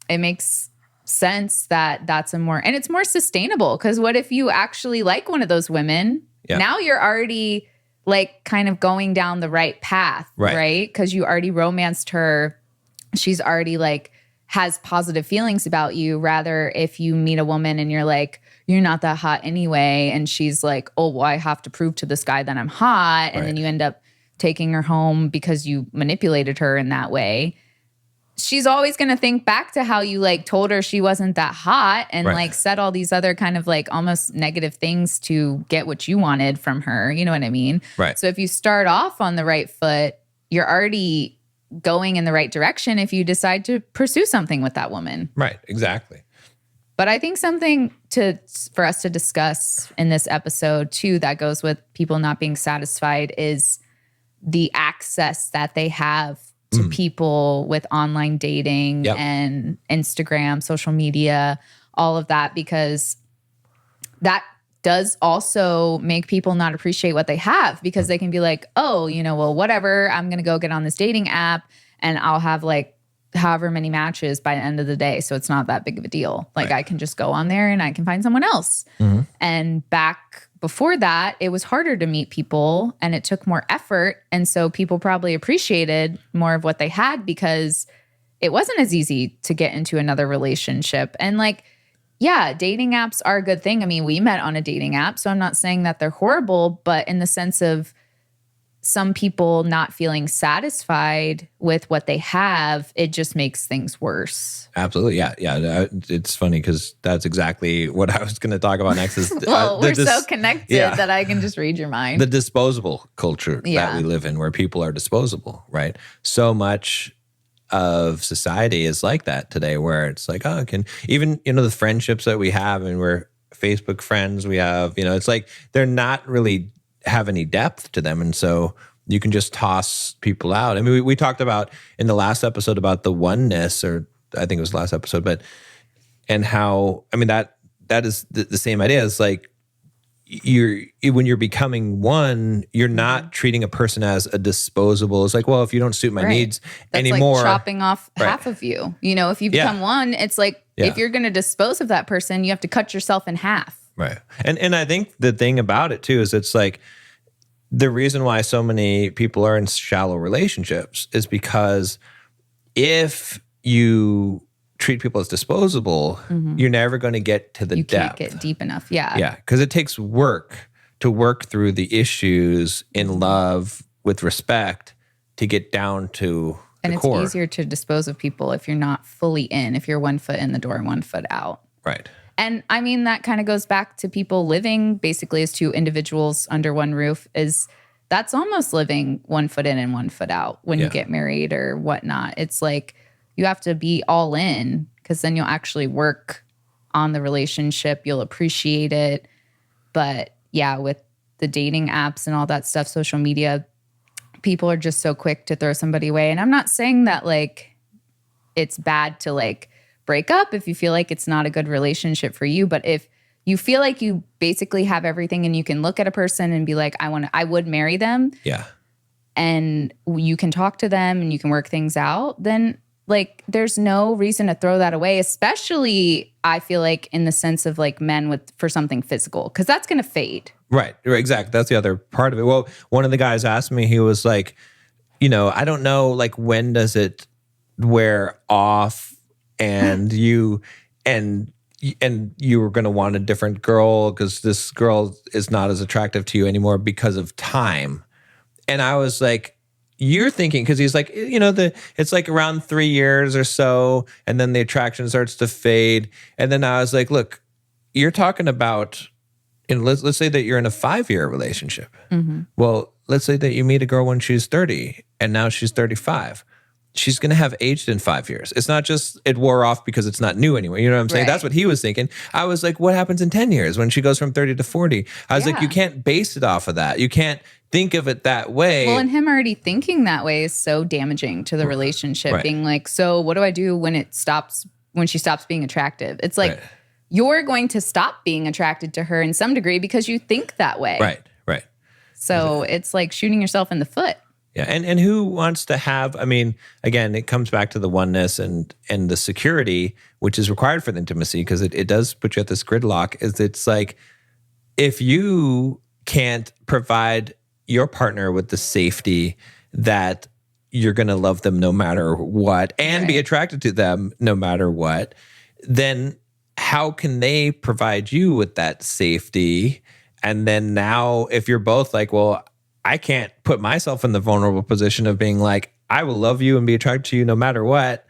Speaker 2: it makes sense that that's and it's more sustainable. Because what if you actually like one of those women? Yeah. Now you're already like kind of going down the right path, right? Because you already romanced her. She's already like has positive feelings about you. Rather, if you meet a woman and you're like, you're not that hot anyway. And she's like, oh, well, I have to prove to this guy that I'm hot. And then you end up taking her home because you manipulated her in that way. She's always going to think back to how you like told her she wasn't that hot and like said all these other kind of like almost negative things to get what you wanted from her. You know what I mean?
Speaker 1: Right.
Speaker 2: So if you start off on the right foot, you're already going in the right direction if you decide to pursue something with that woman.
Speaker 1: Right. Exactly.
Speaker 2: But I think something for us to discuss in this episode too that goes with people not being satisfied is the access that they have to people with online dating and Instagram, social media, all of that, because that does also make people not appreciate what they have, because they can be like, oh, well, whatever, I'm going to go get on this dating app and I'll have like however many matches by the end of the day. So it's not that big of a deal. Like I can just go on there and I can find someone else. And back before that, it was harder to meet people and it took more effort. And so people probably appreciated more of what they had because it wasn't as easy to get into another relationship. And like, yeah, dating apps are a good thing. I mean, we met on a dating app, so I'm not saying that they're horrible, but in the sense of some people not feeling satisfied with what they have, it just makes things worse.
Speaker 1: Absolutely. Yeah. It's funny because that's exactly what I was going to talk about next. Is
Speaker 2: well, we're so connected that I can just read your mind.
Speaker 1: The disposable culture that we live in, where people are disposable, right? So much of society is like that today, where it's like, oh, even the friendships that we have, and we're Facebook friends, we have, it's like they're not really have any depth to them, and so you can just toss people out. I mean, we talked about in the last episode about the oneness, or I think it was the last episode, and how, I mean, that is the same idea. It's like when you're becoming one, you're not treating a person as a disposable. It's like, well, if you don't suit my needs anymore,
Speaker 2: like chopping off half of you. If you become one, it's like if you're going to dispose of that person, you have to cut yourself in half.
Speaker 1: Right. And I think the thing about it too is it's like the reason why so many people are in shallow relationships is because if you treat people as disposable, you're never going to get to the depth. You can't
Speaker 2: get deep enough. Yeah.
Speaker 1: Yeah. Because it takes work to work through the issues in love with respect to get down to the core.
Speaker 2: And it's easier to dispose of people if you're not fully in, if you're 1 foot in the door and 1 foot out.
Speaker 1: Right.
Speaker 2: And I mean, that kind of goes back to people living basically as two individuals under one roof. That's almost living 1 foot in and 1 foot out when you get married or whatnot. It's like you have to be all in, because then you'll actually work on the relationship. You'll appreciate it. But yeah, with the dating apps and all that stuff, social media, people are just so quick to throw somebody away. And I'm not saying that like it's bad to like break up if you feel like it's not a good relationship for you. But if you feel like you basically have everything and you can look at a person and be like, I would marry them.
Speaker 1: Yeah.
Speaker 2: And you can talk to them and you can work things out, then like there's no reason to throw that away, especially I feel like in the sense of like men for something physical, because that's going to fade.
Speaker 1: Right. Exactly. That's the other part of it. Well, one of the guys asked me, he was like, I don't know, like when does it wear off and you were going to want a different girl because this girl is not as attractive to you anymore because of time. And I was like, you're thinking, because he's like, it's like around 3 years or so, and then the attraction starts to fade. And then I was like, look, you're talking about, let's say that you're in a 5-year relationship. Well, let's say that you meet a girl when she's 30 and now she's 35. She's going to have aged in 5 years. It's not just it wore off because it's not new anymore. You know what I'm saying? Right. That's what he was thinking. I was like, what happens in 10 years when she goes from 30 to 40? I was like, you can't base it off of that. You can't think of it that way.
Speaker 2: Well, and him already thinking that way is so damaging to the relationship. Being like, so what do I do when she stops being attractive? It's like, you're going to stop being attracted to her in some degree because you think that way.
Speaker 1: Right.
Speaker 2: So it's like shooting yourself in the foot.
Speaker 1: Yeah, and who wants to have, I mean, again, it comes back to the oneness and the security, which is required for the intimacy, because it does put you at this gridlock, is it's like, if you can't provide your partner with the safety that you're going to love them no matter what and be attracted to them no matter what, then how can they provide you with that safety? And then now if you're both like, well, I can't put myself in the vulnerable position of being like, I will love you and be attracted to you no matter what.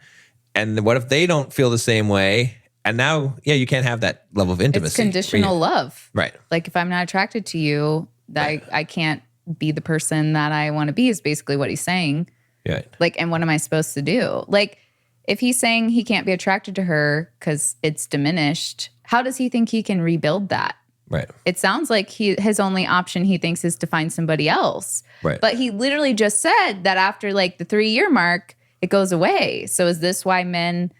Speaker 1: And what if they don't feel the same way? And now, you can't have that level of intimacy.
Speaker 2: It's conditional love.
Speaker 1: Right.
Speaker 2: Like if I'm not attracted to you, I can't be the person that I want to be, is basically what he's saying.
Speaker 1: Yeah.
Speaker 2: Like, and what am I supposed to do? Like if he's saying he can't be attracted to her because it's diminished, how does he think he can rebuild that?
Speaker 1: Right.
Speaker 2: It sounds like his only option he thinks is to find somebody else.
Speaker 1: Right.
Speaker 2: But he literally just said that after like the 3-year mark, it goes away. So is this why men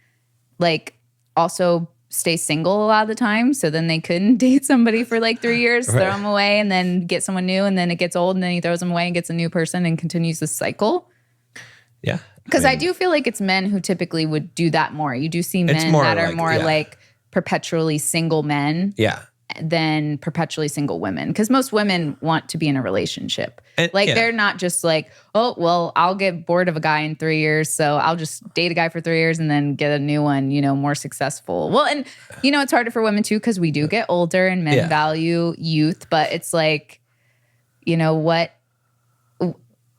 Speaker 2: like also stay single a lot of the time. So then they couldn't date somebody for like 3 years, throw them away, and then get someone new. And then it gets old, and then he throws them away and gets a new person and continues this cycle.
Speaker 1: Yeah.
Speaker 2: Because I do feel like it's men who typically would do that more. You do see men that are more like perpetually single men.
Speaker 1: Yeah.
Speaker 2: Than perpetually single women, because most women want to be in a relationship. And, they're not just like, oh, well, I'll get bored of a guy in 3 years, so I'll just date a guy for 3 years and then get a new one, more successful. Well, and it's harder for women too, because we do get older and men value youth, but it's like, what?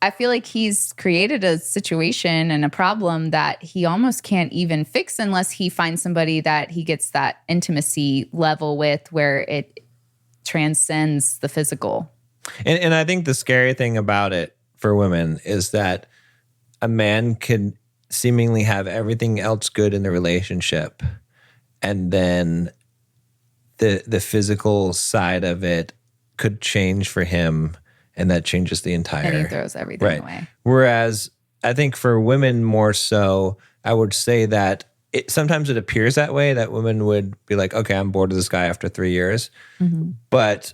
Speaker 2: I feel like he's created a situation and a problem that he almost can't even fix unless he finds somebody that he gets that intimacy level with, where it transcends the physical.
Speaker 1: And I think the scary thing about it for women is that a man can seemingly have everything else good in the relationship, and then the physical side of it could change for him. And that changes the entire...
Speaker 2: And he throws everything away.
Speaker 1: Whereas I think for women more so, I would say that sometimes it appears that way, that women would be like, okay, I'm bored of this guy after 3 years. Mm-hmm. But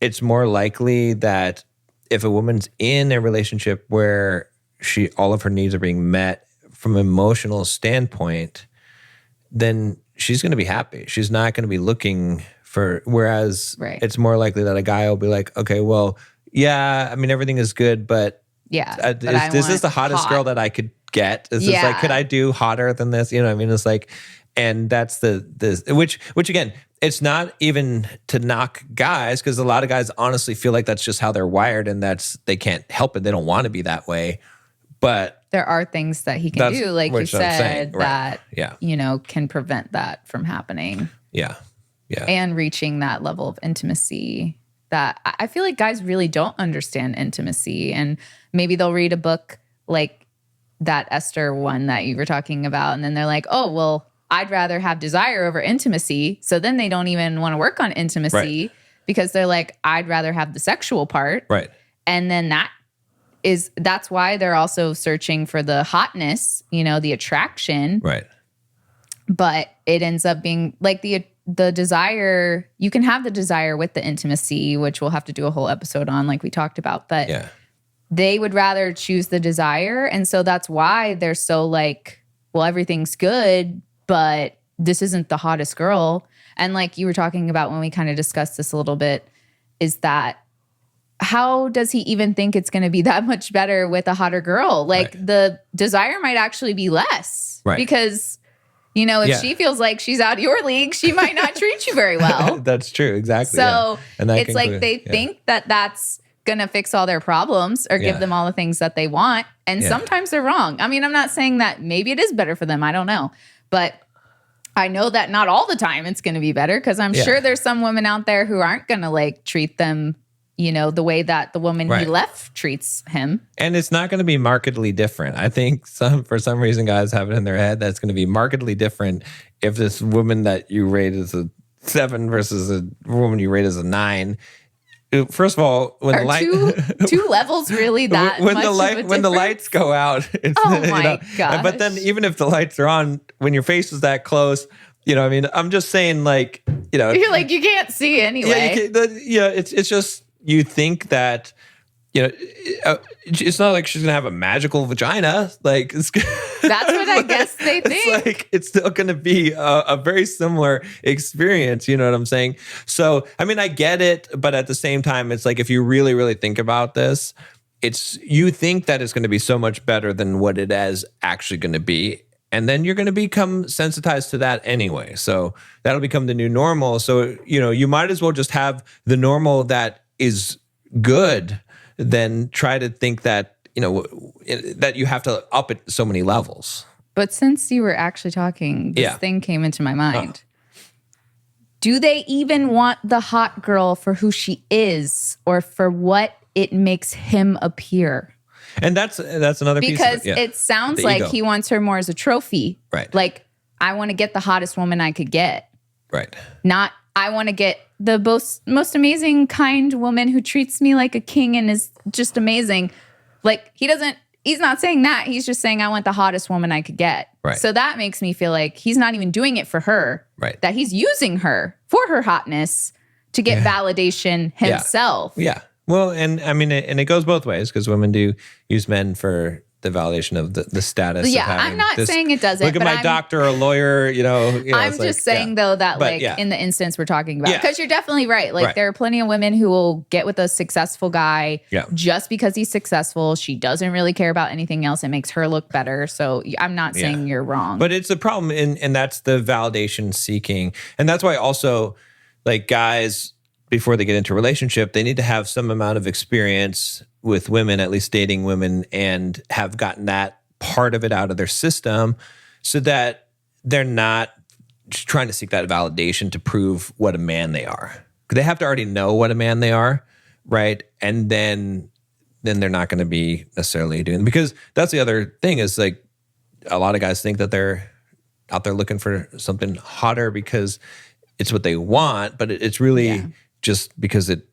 Speaker 1: it's more likely that if a woman's in a relationship where all of her needs are being met from an emotional standpoint, then she's going to be happy. She's not going to be looking for... Whereas it's more likely that a guy will be like, okay, well... Yeah, I mean, everything is good, but is this the hottest girl that I could get? Is this like, could I do hotter than this? I mean, it's like, and that's which again, it's not even to knock guys, because a lot of guys honestly feel like that's just how they're wired, and they can't help it. They don't want to be that way. But
Speaker 2: there are things that he can do, like you said, that, can prevent that from happening.
Speaker 1: Yeah. Yeah.
Speaker 2: And reaching that level of intimacy that I feel like guys really don't understand intimacy, and maybe they'll read a book like that Esther one that you were talking about, and then they're like, oh, well, I'd rather have desire over intimacy. So then they don't even want to work on intimacy because they're like, I'd rather have the sexual part.
Speaker 1: Right.
Speaker 2: And then that's why they're also searching for the hotness, the attraction.
Speaker 1: Right.
Speaker 2: But it ends up being like the desire. You can have the desire with the intimacy, which we'll have to do a whole episode on, like we talked about, but they would rather choose the desire. And so that's why they're so like, well, everything's good, but this isn't the hottest girl. And like you were talking about when we kind of discussed this a little bit, is that how does he even think it's going to be that much better with a hotter girl? Like the desire might actually be less because if she feels like she's out of your league, she might not treat you very well.
Speaker 1: That's true. Exactly.
Speaker 2: So it's like they think that that's going to fix all their problems or give them all the things that they want. And sometimes they're wrong. I mean, I'm not saying that maybe it is better for them. I don't know. But I know that not all the time it's going to be better, because I'm sure there's some women out there who aren't going to like treat them the way that the woman he left treats him.
Speaker 1: And it's not going to be markedly different. I think for some reason guys have it in their head that it's going to be markedly different if this woman that you rate as a 7 versus a woman you rate as a 9. First of all, when the light
Speaker 2: two levels really that
Speaker 1: when
Speaker 2: much
Speaker 1: the light
Speaker 2: of a
Speaker 1: when the lights go out, it's,
Speaker 2: oh my gosh.
Speaker 1: But then even if the lights are on, when your face is that close, I mean, I'm just saying, like,
Speaker 2: you're like, you can't see anyway.
Speaker 1: It's just, you think that, it's not like she's gonna have a magical vagina. Like, that's
Speaker 2: what I guess they think.
Speaker 1: It's like, it's still gonna be a very similar experience. You know what I'm saying? So, I mean, I get it, but at the same time, it's like, if you really, really think about this, you think that it's gonna be so much better than what it is actually gonna be. And then you're going to become sensitized to that anyway. So that'll become the new normal. So, you might as well just have the normal that is good than try to think that, that you have to up it so many levels.
Speaker 2: But since you were actually talking, this thing came into my mind. Do they even want the hot girl for who she is, or for what it makes him appear?
Speaker 1: And that's another piece of it.
Speaker 2: Because it sounds like he wants her more as a trophy.
Speaker 1: Right.
Speaker 2: Like, I want to get the hottest woman I could get.
Speaker 1: Right.
Speaker 2: Not, I want to get the most amazing, kind woman who treats me like a king and is just amazing. Like, he doesn't, he's not saying that. He's just saying, I want the hottest woman I could get.
Speaker 1: Right.
Speaker 2: So that makes me feel like he's not even doing it for her.
Speaker 1: Right.
Speaker 2: That he's using her for her hotness to get validation himself.
Speaker 1: Yeah. Well, and I mean, and it goes both ways because women do use men for the validation of the status.
Speaker 2: Yeah,
Speaker 1: of having
Speaker 2: I'm not saying it doesn't.
Speaker 1: Look at my doctor or lawyer,
Speaker 2: I'm just saying though that in the instance we're talking about, because you're definitely right. Like there are plenty of women who will get with a successful guy just because he's successful. She doesn't really care about anything else. It makes her look better. So I'm not saying you're wrong.
Speaker 1: But it's a problem, and that's the validation seeking. And that's why also like guys, before they get into a relationship, they need to have some amount of experience with women, at least dating women, and have gotten that part of it out of their system so that they're not just trying to seek that validation to prove what a man they are. They have to already know what a man they are, right? And then they're not going to be necessarily doing, because that's the other thing is like a lot of guys think that they're out there looking for something hotter because it's what they want, but it's really just because it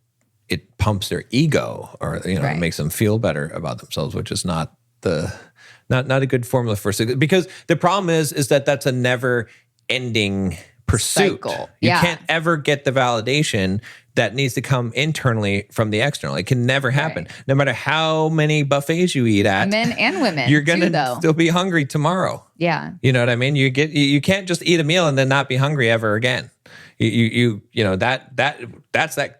Speaker 1: pumps their ego, or it makes them feel better about themselves, which is not a good formula for success. Because the problem is that that's a never ending pursuit.
Speaker 2: Cycle.
Speaker 1: You can't ever get the validation that needs to come internally from the external. It can never happen. No matter how many buffets you eat at,
Speaker 2: men and women,
Speaker 1: you're gonna still be hungry tomorrow.
Speaker 2: Yeah,
Speaker 1: you know what I mean. You can't just eat a meal and then not be hungry ever again. You know that's that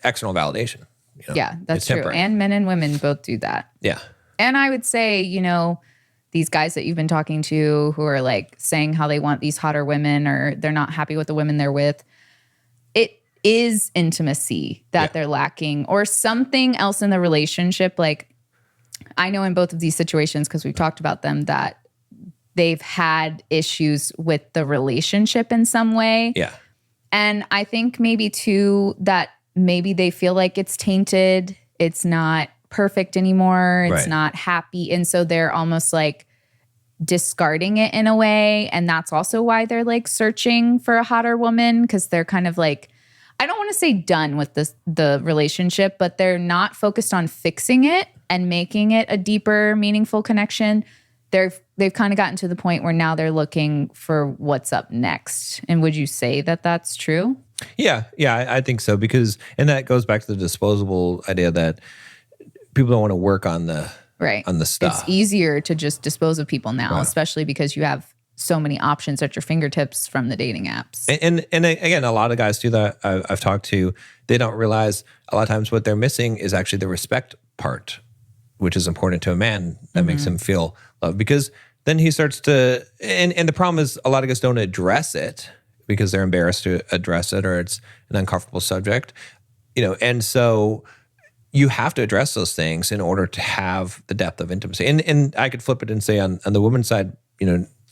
Speaker 1: external validation.
Speaker 2: That's true.
Speaker 1: Temporary.
Speaker 2: And men and women both do that.
Speaker 1: Yeah.
Speaker 2: And I would say, these guys that you've been talking to who are like saying how they want these hotter women or they're not happy with the women they're with, it is intimacy that they're lacking or something else in the relationship. Like I know in both of these situations, because we've talked about them, that they've had issues with the relationship in some way.
Speaker 1: Yeah.
Speaker 2: And I think maybe too that maybe they feel like it's tainted. It's not perfect anymore. It's not happy. And so they're almost like discarding it in a way. And that's also why they're like searching for a hotter woman, because they're kind of like, I don't want to say done with the relationship, but they're not focused on fixing it and making it a deeper, meaningful connection. They've kind of gotten to the point where now they're looking for what's up next. And would you say that that's true?
Speaker 1: Yeah, I think so, because, and that goes back to the disposable idea that people don't want to work on the stuff.
Speaker 2: It's easier to just dispose of people now, especially because you have so many options at your fingertips from the dating apps.
Speaker 1: And again, a lot of guys too that I've talked to, they don't realize a lot of times what they're missing is actually the respect part, which is important to a man that makes him feel loved, because then he starts to, and the problem is a lot of guys don't address it because they're embarrassed to address it, or it's an uncomfortable subject, and so you have to address those things in order to have the depth of intimacy. And I could flip it and say on the woman's side,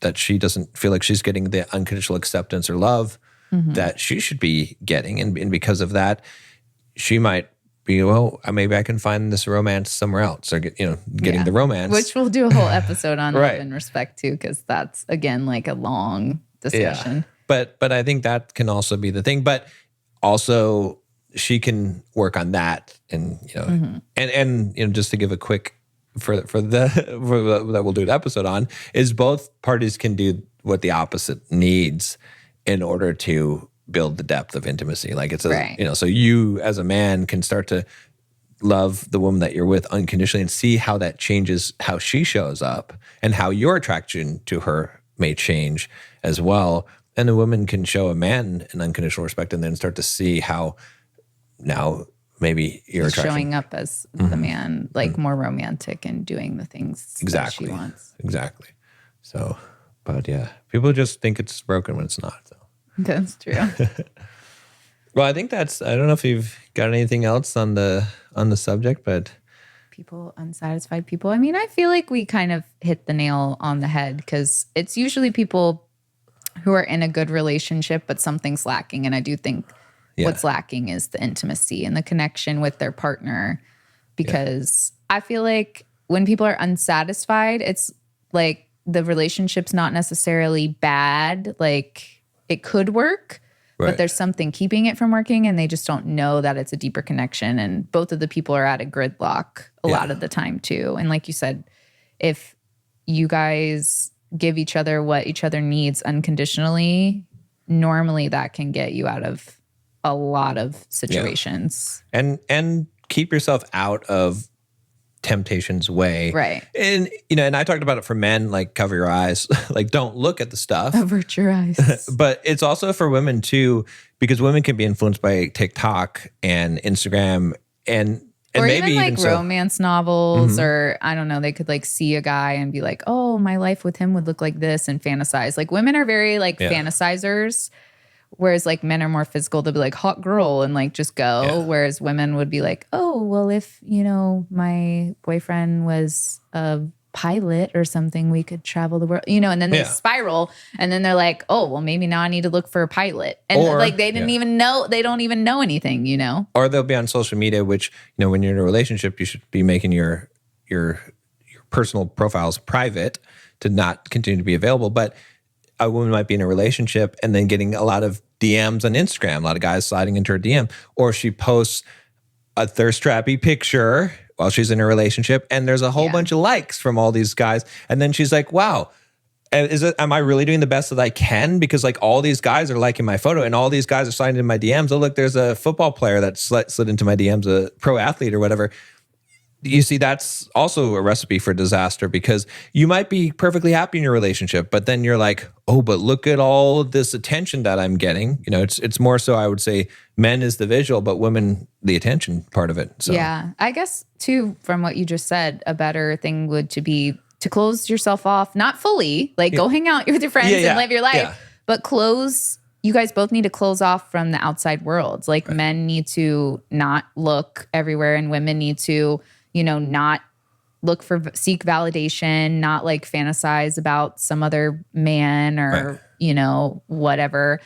Speaker 1: that she doesn't feel like she's getting the unconditional acceptance or love that she should be getting. And because of that, she might be, well, maybe I can find this romance somewhere else, or getting the romance.
Speaker 2: Which we'll do a whole episode on love and respect too, because that's, again, like a long discussion.
Speaker 1: Yeah. But I think that can also be the thing. But also she can work on that, and and just to give a quick for that we'll do an episode on, is both parties can do what the opposite needs in order to build the depth of intimacy. Like it's so you as a man can start to love the woman that you're with unconditionally and see how that changes how she shows up and how your attraction to her may change as well. And the woman can show a man an unconditional respect and then start to see how now maybe your attraction
Speaker 2: showing up as the man, like more romantic and doing the things that she wants.
Speaker 1: Exactly. So, but yeah, people just think it's broken when it's not. So.
Speaker 2: That's true.
Speaker 1: Well, I think I don't know if you've got anything else on the subject, but
Speaker 2: unsatisfied people. I mean, I feel like we kind of hit the nail on the head, because it's usually people who are in a good relationship, but something's lacking. And I do think what's lacking is the intimacy and the connection with their partner, because I feel like when people are unsatisfied, it's like the relationship's not necessarily bad. Like it could work, but there's something keeping it from working, and they just don't know that it's a deeper connection. And both of the people are at a gridlock a lot of the time too. And like you said, if you guys give each other what each other needs unconditionally, normally that can get you out of a lot of situations.
Speaker 1: And keep yourself out of temptation's way.
Speaker 2: Right.
Speaker 1: And, and I talked about it for men, like cover your eyes, like don't look at the stuff.
Speaker 2: Avert your eyes.
Speaker 1: But it's also for women too, because women can be influenced by TikTok and Instagram and
Speaker 2: or
Speaker 1: maybe
Speaker 2: even like
Speaker 1: so.
Speaker 2: romance novels, or I don't know, they could like see a guy and be like, oh, my life with him would look like this and fantasize. Like women are very like fantasizers, whereas like men are more physical. They'll be like hot girl and like just go.
Speaker 1: Yeah.
Speaker 2: Whereas women would be like, oh, well, if, my boyfriend was a pilot or something, we could travel the world, and then they spiral and then they're like, oh, well, maybe now I need to look for a pilot. And like they didn't even know, they don't even know anything, Or
Speaker 1: they'll be on social media, which, when you're in a relationship, you should be making your personal profiles private to not continue to be available. But a woman might be in a relationship and then getting a lot of DMs on Instagram, a lot of guys sliding into her DM, or she posts a thirst trappy picture while she's in a relationship, and there's a whole bunch of likes from all these guys, and then she's like, "Wow, am I really doing the best that I can? Because like all these guys are liking my photo, and all these guys are sliding into my DMs. Oh, look, there's a football player that slid into my DMs, a pro athlete or whatever." You see, that's also a recipe for disaster, because you might be perfectly happy in your relationship, but then you're like, oh, but look at all of this attention that I'm getting. It's more so, I would say, men is the visual, but women, the attention part of it. So.
Speaker 2: Yeah. I guess, too, from what you just said, a better thing would be to close yourself off, not fully, like go hang out with your friends and live your life, but you guys both need to close off from the outside world. Like men need to not look everywhere, and women need to not seek validation, not like fantasize about some other man or, whatever,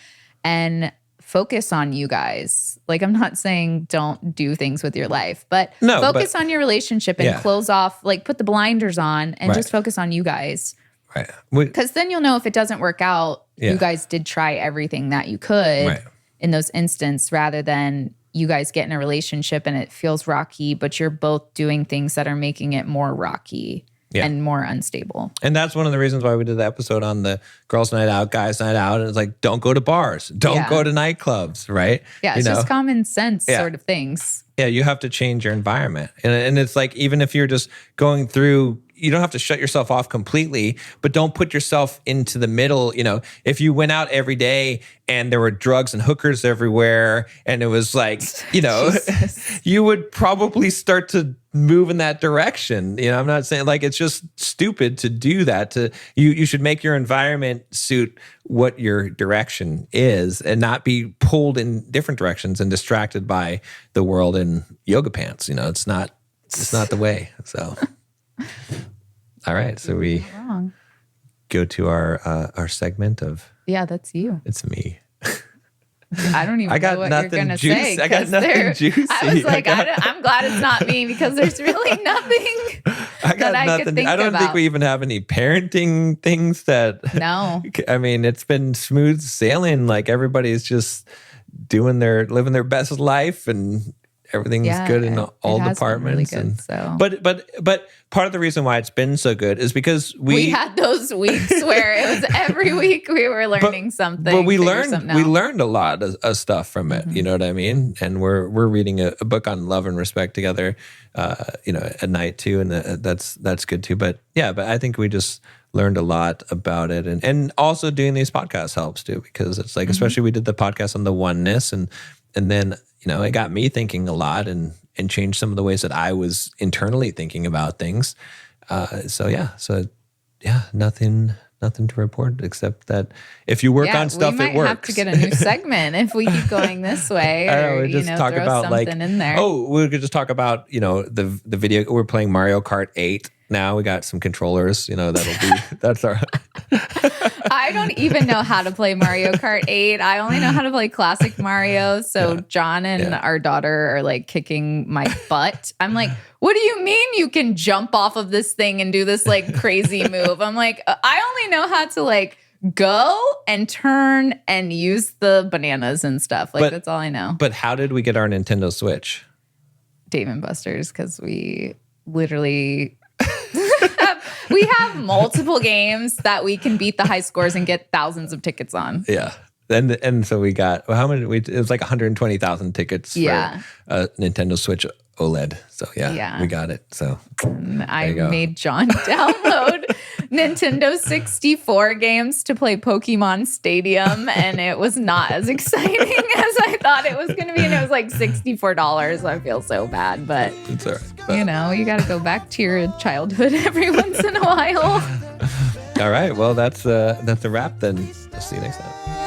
Speaker 2: and focus on you guys. Like, I'm not saying don't do things with your life, but focus on your relationship and close off, like put the blinders on and just focus on you guys.
Speaker 1: Right.
Speaker 2: Because then you'll know if it doesn't work out, you guys did try everything that you could in those instances, rather than you guys get in a relationship and it feels rocky, but you're both doing things that are making it more rocky and more unstable.
Speaker 1: And that's one of the reasons why we did the episode on the girls' night out, guys' night out. And it's like, don't go to bars. Don't go to nightclubs, right?
Speaker 2: Yeah, it's just common sense sort of things.
Speaker 1: Yeah, you have to change your environment. And it's like, even if you're just going through, you don't have to shut yourself off completely, but don't put yourself into the middle. If you went out every day and there were drugs and hookers everywhere, and it was like, you would probably start to move in that direction. I'm not saying, like, it's just stupid to do that. You should make your environment suit what your direction is, and not be pulled in different directions and distracted by the world in yoga pants. It's not the way. So. All right, so we go to our segment of...
Speaker 2: Yeah, that's you.
Speaker 1: It's me.
Speaker 2: I don't even know what you're going to say.
Speaker 1: I got nothing juicy.
Speaker 2: I was like, I'm glad it's not me, because there's really nothing that I could think about.
Speaker 1: I don't think we even have any parenting things that...
Speaker 2: No.
Speaker 1: I mean, it's been smooth sailing. Like, everybody's just living their best life, and everything's good in all departments.
Speaker 2: Really good, so.
Speaker 1: But part of the reason why it's been so good is because we
Speaker 2: had those weeks where it was every week we were learning something.
Speaker 1: But we learned a lot of stuff from it. Mm-hmm. You know what I mean? And we're reading a book on love and respect together, at night too, and that's good too. But I think we just learned a lot about it, and also doing these podcasts helps too, because it's like, especially we did the podcast on the oneness, and then it got me thinking a lot and changed some of the ways that I was internally thinking about things. Nothing to report except that if you work on stuff, it works. We might have
Speaker 2: to get a new segment if we keep going this way. Or,
Speaker 1: we just talk about something in there. Oh, we could just talk about the video. We're playing Mario Kart 8 now. We got some controllers. That's our.
Speaker 2: I don't even know how to play Mario Kart 8. I only know how to play classic Mario. So John and our daughter are like kicking my butt. I'm like, what do you mean you can jump off of this thing and do this like crazy move? I'm like, I only know how to like go and turn and use the bananas and stuff. Like, that's all I know.
Speaker 1: But how did we get our Nintendo Switch?
Speaker 2: Dave and Buster's, because we literally We have multiple games that we can beat the high scores and get thousands of tickets on.
Speaker 1: Yeah. And so we got, how many? It was like 120,000 tickets for Nintendo Switch OLED. So we got it. So
Speaker 2: I made John download Nintendo 64 games to play Pokemon Stadium, and it was not as exciting as I thought it was going to be. And it was like $64. I feel so bad, but
Speaker 1: it's all right.
Speaker 2: You got to go back to your childhood every once in a while.
Speaker 1: All right. Well, that's a wrap then. I'll see you next time.